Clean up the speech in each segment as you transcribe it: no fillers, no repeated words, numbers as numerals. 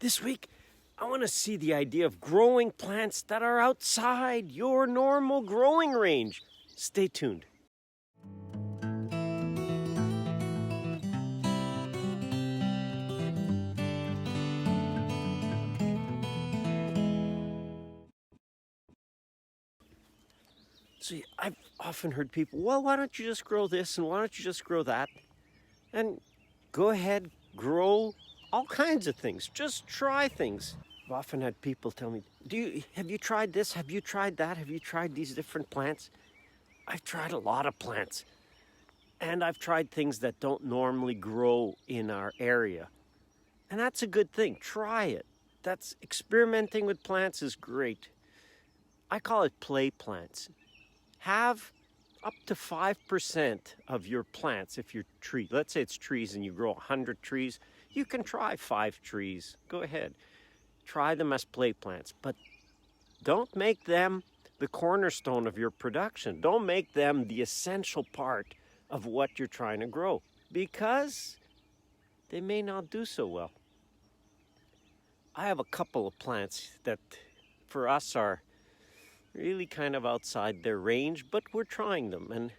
This week, I want to see the idea of growing plants that are outside your normal growing range. Stay tuned. See, I've often heard people, well, why don't you just grow this and why don't you just grow that? And go ahead, grow all kinds of things. Just try things. I've often had people tell me, have you tried this? Have you tried that? Have you tried these different plants? I've tried a lot of plants. And I've tried things that don't normally grow in our area. And that's a good thing. Try it. That's experimenting with plants is great. I call it play plants. Have up to 5% of your plants, if you're tree, let's say it's trees and you grow 100 trees, you can try 5 trees. Go ahead. Try them as play plants, but don't make them the cornerstone of your production. Don't make them the essential part of what you're trying to grow, because they may not do so well. I have a couple of plants that for us are really kind of outside their range, but we're trying them. And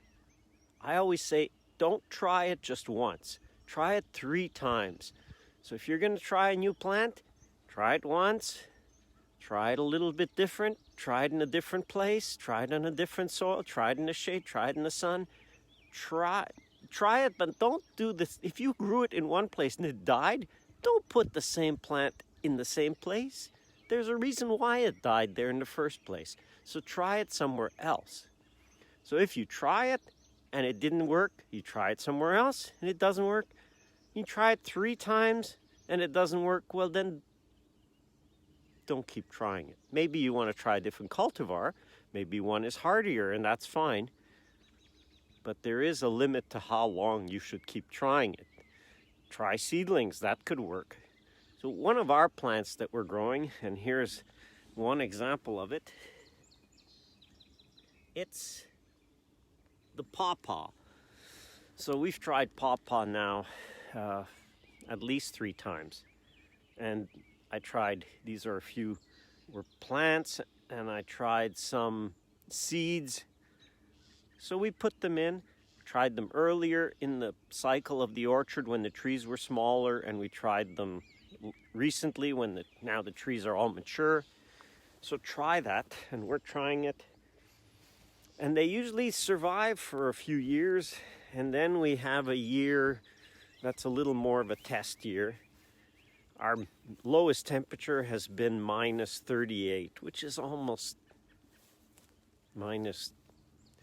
I always say, don't try it just once. Try it 3 times. So if you're going to try a new plant, try it once, try it a little bit different, try it in a different place, try it on a different soil, try it in the shade, try it in the sun. Try it, but don't do this. If you grew it in one place and it died, don't put the same plant in the same place. There's a reason why it died there in the first place. So try it somewhere else. So if you try it and it didn't work, you try it somewhere else and it doesn't work. You try it 3 times and it doesn't work, well then don't keep trying it. Maybe you want to try a different cultivar. Maybe one is hardier and that's fine. But there is a limit to how long you should keep trying it. Try seedlings, that could work. So one of our plants that we're growing, and here's one example of it, it's the pawpaw. So we've tried pawpaw now at least 3 times. And I tried, these are a few were plants, and I tried some seeds. So we put them in, tried them earlier in the cycle of the orchard when the trees were smaller, and we tried them recently when now the trees are all mature. So try that, and we're trying it. And they usually survive for a few years, and then we have a year that's a little more of a test year. Our lowest temperature has been minus 38, which is almost minus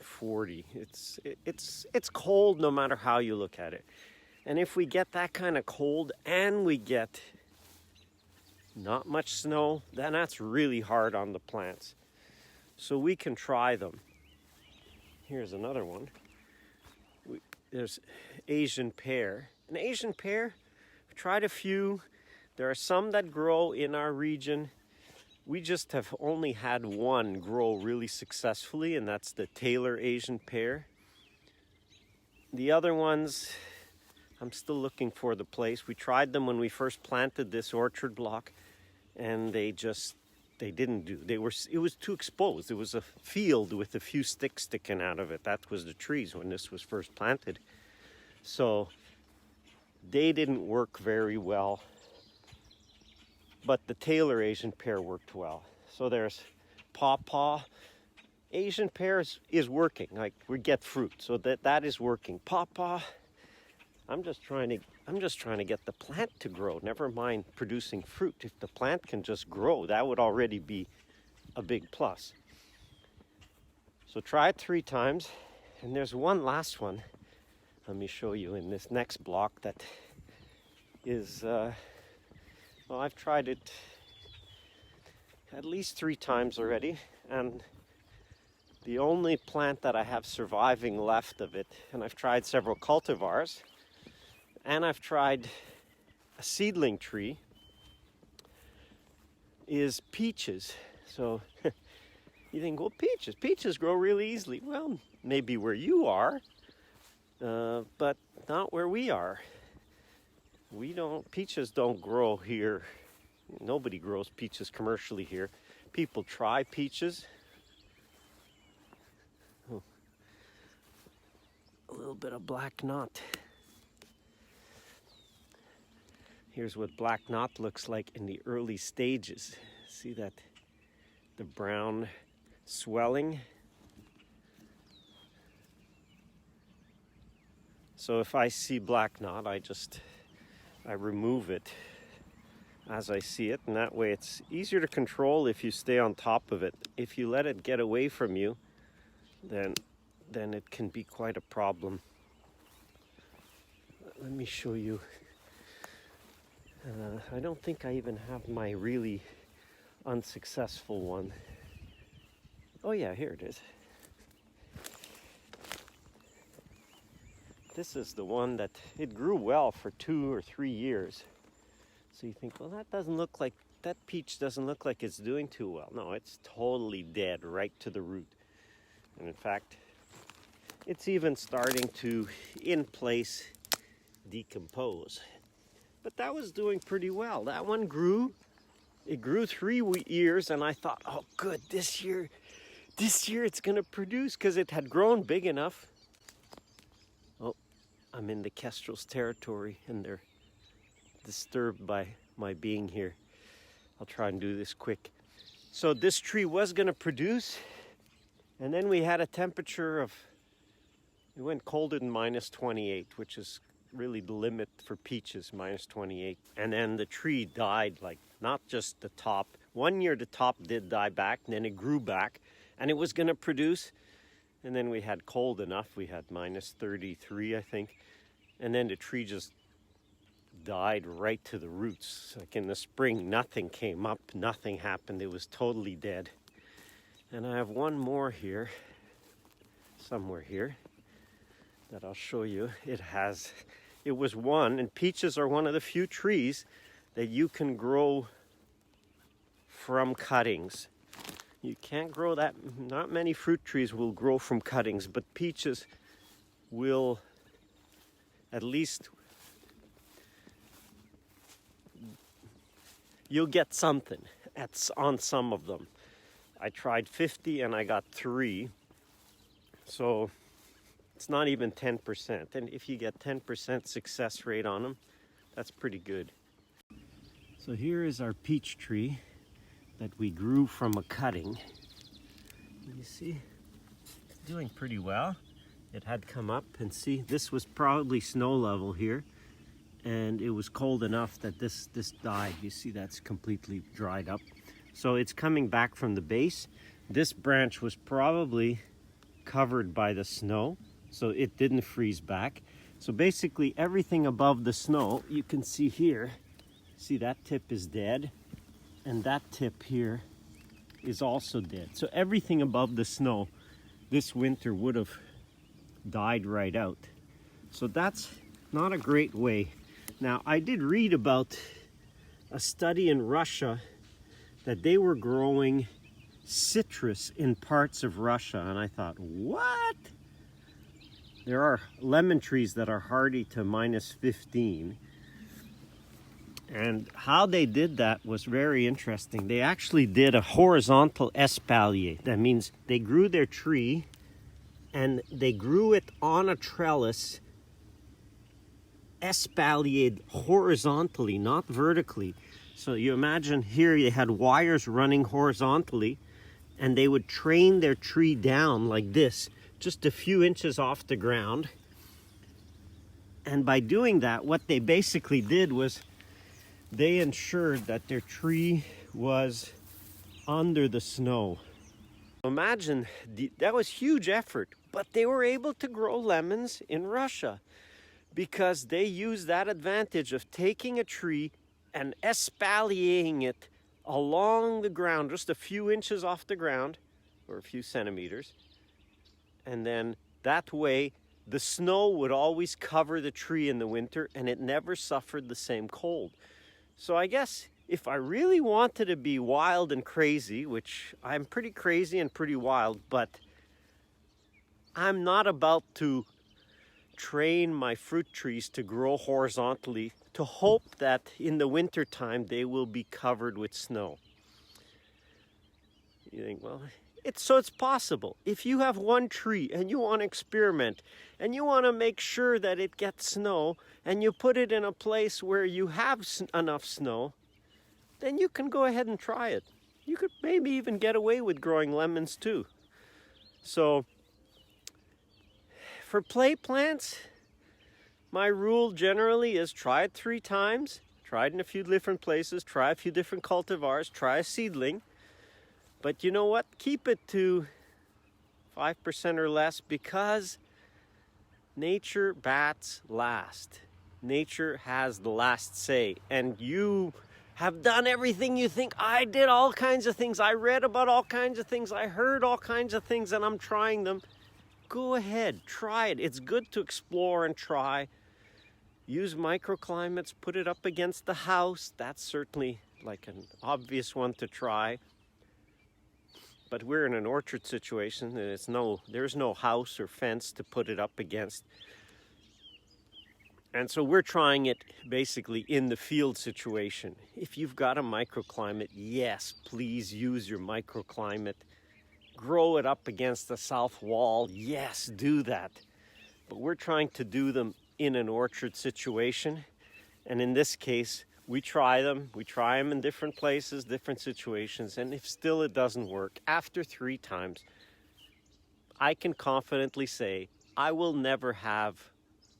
40. It's cold no matter how you look at it. And if we get that kind of cold and we get not much snow, then that's really hard on the plants. So we can try them. Here's another one. There's Asian pear. An Asian pear, I've tried a few. There are some that grow in our region. We just have only had one grow really successfully, and that's the Taylor Asian pear. The other ones, I'm still looking for the place. We tried them when we first planted this orchard block, and they didn't do. It was too exposed. It was a field with a few sticks sticking out of it. That was the trees when this was first planted. So they didn't work very well. But the Taylor Asian pear worked well. So there's pawpaw. Asian pear is working. Like, we get fruit, so that is working. Pawpaw, I'm just trying to get the plant to grow. Never mind producing fruit. If the plant can just grow, that would already be a big plus. So try it 3 times. And there's one last one. Let me show you in this next block that is, well, I've tried it at least 3 times already. And the only plant that I have surviving left of it, and I've tried several cultivars, and I've tried a seedling tree, is peaches. So you think, well, peaches grow really easily. Well, maybe where you are, but not where we are. Peaches don't grow here Nobody grows peaches commercially here. People try peaches. Oh, a little bit of black knot. Here's what black knot looks like in the early stages. See that? The brown swelling. So if I see black knot, I remove it as I see it, and that way it's easier to control if you stay on top of it. If you let it get away from you, then it can be quite a problem. Let me show you. I don't think I even have my really unsuccessful one. Oh yeah, here it is. This is the one that it grew well for 2 or 3 years. So you think, well, that peach doesn't look like it's doing too well. No, it's totally dead right to the root. And in fact, it's even starting to, in place, decompose. But that was doing pretty well. That one grew. It grew 3 years, and I thought, oh good, this year it's gonna produce, because it had grown big enough. Oh, I'm in the kestrel's territory, and they're disturbed by my being here. I'll try and do this quick. So this tree was gonna produce, and then we had a temperature of, it went colder than -28, which is really the limit for peaches, -28. And then the tree died, like not just the top. 1 year the top did die back, and then it grew back, and it was gonna produce. And then we had cold enough, we had -33, I think. And then the tree just died right to the roots. Like in the spring, nothing came up, nothing happened. It was totally dead. And I have one more here, somewhere here, that I'll show you. It was one, and peaches are one of the few trees that you can grow from cuttings. You can't grow that, not many fruit trees will grow from cuttings, but peaches will at least, you'll get something on some of them. I tried 50 and I got 3. So it's not even 10%. And if you get 10% success rate on them, that's pretty good. So here is our peach tree that we grew from a cutting. You see, it's doing pretty well. It had come up, and see, this was probably snow level here, and it was cold enough that this died. You see, that's completely dried up. So it's coming back from the base. This branch was probably covered by the snow, so it didn't freeze back. So basically everything above the snow, you can see here, see that tip is dead, and that tip here is also dead. So everything above the snow this winter would have died right out. So that's not a great way. Now, I did read about a study in Russia that they were growing citrus in parts of Russia, and I thought, what? There are lemon trees that are hardy to -15. And how they did that was very interesting. They actually did a horizontal espalier. That means they grew their tree and they grew it on a trellis, espaliered horizontally, not vertically. So you imagine here they had wires running horizontally, and they would train their tree down like this, just a few inches off the ground. And by doing that, what they basically did was they ensured that their tree was under the snow. Imagine, that was huge effort, but they were able to grow lemons in Russia because they used that advantage of taking a tree and espalieing it along the ground, just a few inches off the ground, or a few centimeters. And then that way, the snow would always cover the tree in the winter, and it never suffered the same cold. So I guess if I really wanted to be wild and crazy, which I'm pretty crazy and pretty wild, but I'm not about to train my fruit trees to grow horizontally to hope that in the winter time they will be covered with snow. You think, well, it's possible. If you have one tree and you want to experiment and you want to make sure that it gets snow and you put it in a place where you have enough snow, then you can go ahead and try it. You could maybe even get away with growing lemons too. So for play plants, my rule generally is try it 3 times, try it in a few different places, try a few different cultivars, try a seedling. But you know what? Keep it to 5% or less, because nature bats last. Nature has the last say. And you have done everything you think. I did all kinds of things. I read about all kinds of things. I heard all kinds of things, and I'm trying them. Go ahead, try it. It's good to explore and try. Use microclimates, put it up against the house. That's certainly like an obvious one to try. But we're in an orchard situation, and there's no house or fence to put it up against. And so we're trying it basically in the field situation. If you've got a microclimate, yes, please use your microclimate. Grow it up against the south wall, yes, do that. But we're trying to do them in an orchard situation. And in this case, we try them in different places, different situations, and if still it doesn't work, after 3 times, I can confidently say I will never have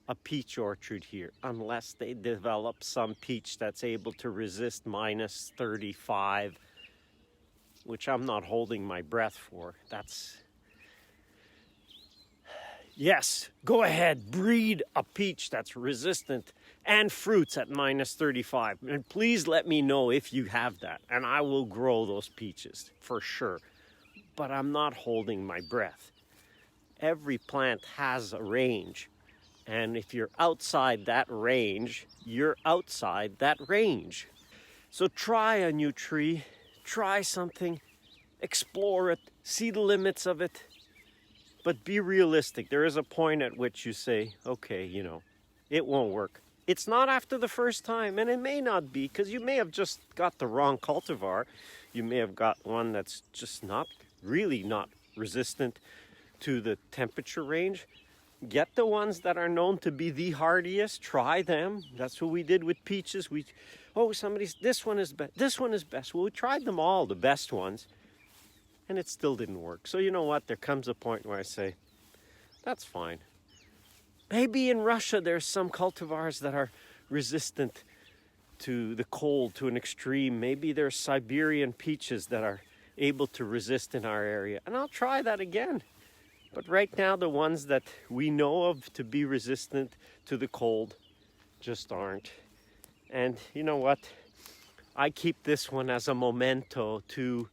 a peach orchard here unless they develop some peach that's able to resist minus 35, which I'm not holding my breath for. Yes, go ahead, breed a peach that's resistant and fruits at minus 35. And please let me know if you have that, and I will grow those peaches for sure. But I'm not holding my breath. Every plant has a range, and if you're outside that range, you're outside that range. So try a new tree, try something, explore it, see the limits of it. But be realistic. There is a point at which you say, okay, it won't work. It's not after the first time, and it may not be, because you may have just got the wrong cultivar. You may have got one that's just not resistant to the temperature range. Get the ones that are known to be the hardiest, try them. That's what we did with peaches. This one is best. This one is best. Well, we tried them all, the best ones. And it still didn't work. So you know what? There comes a point where I say, that's fine. Maybe in Russia there's some cultivars that are resistant to the cold to an extreme. Maybe there's Siberian peaches that are able to resist in our area. And I'll try that again. But right now the ones that we know of to be resistant to the cold just aren't. And you know what? I keep this one as a memento to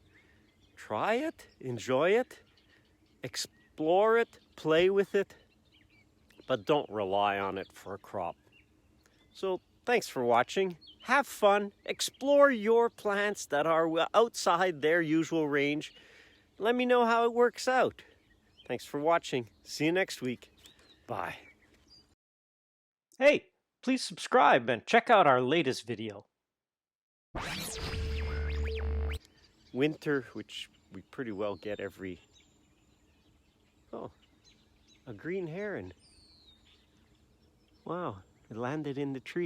try it, enjoy it, explore it, play with it, but don't rely on it for a crop. So thanks for watching. Have fun. Explore your plants that are outside their usual range. Let me know how it works out. Thanks for watching. See you next week. Bye. Hey, please subscribe and check out our latest video. Winter, which we pretty well get every... Oh, a green heron. Wow, it landed in the tree.